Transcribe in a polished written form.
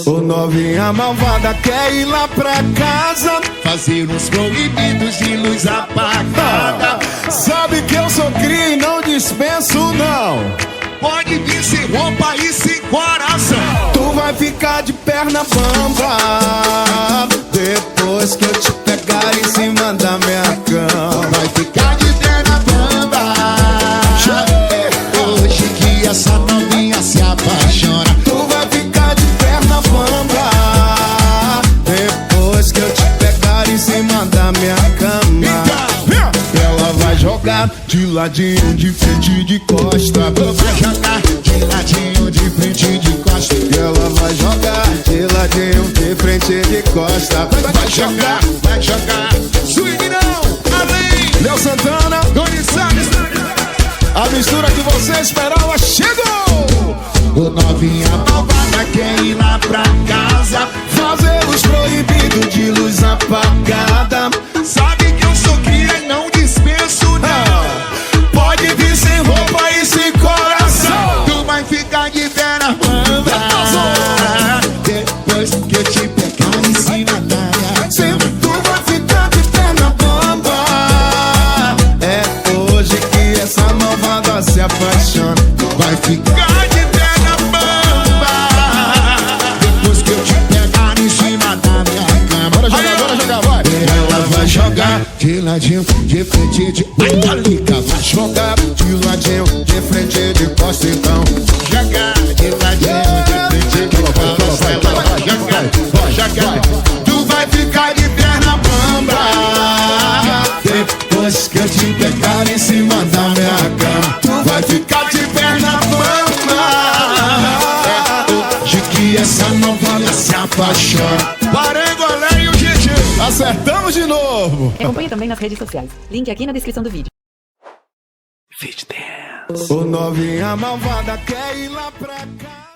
O novinha malvada quer ir lá pra casa fazer uns proibidos de luz apagada. Sabe que eu sou cria e não dispenso não. Pode vir sem roupa e sem coração. Tu vai ficar de perna bamba depois que eu te pegar em cima da minha cama. Vai ficar de perna bamba hoje que essa novinha se apaixona. Tu vai ficar de perna bamba depois que eu te pegar em cima da minha cama. Ela vai jogar de ladinho, de frente, de costa. Vai jogar de ladinho, de frente, de costa. E ela vai jogar de ladinho, de frente, de costa. Vai jogar, vai jogar. Swing não, além. Léo Santana, Dançar. a mistura que você esperava chegou. O novinha malvada quer ir lá pra casa fazer os proibidos de luz apagada. Sabe que eu sou cria e não dispenso não. Pode vir sem roupa e sem coração. Tu vai ficar de perna bamba depois que eu te pegar em cima da minha cama. Tu vai ficar de perna bamba. É hoje que essa malvada se apaixona. Vai ficar de perna bamba depois que eu te pegar em cima da minha cama. Bora jogar, vai. Ela vai jogar de ladinho, de frente, de liga. Vai jogar De ladinho, de frente, de costa então. jogar de ladinho, de frente, de costa. Ela vai jogar, vai jogar. Tu vai ficar de perna bamba depois que eu te pegar em cima da minha cama. Tu vai ficar de perna bamba. Hoje que essa novela se apaixona. Parangolé e o GG. Acertamos de novo. Acompanhe também nas redes sociais. Link aqui na descrição do vídeo. O novinha malvada quer ir lá pra cá.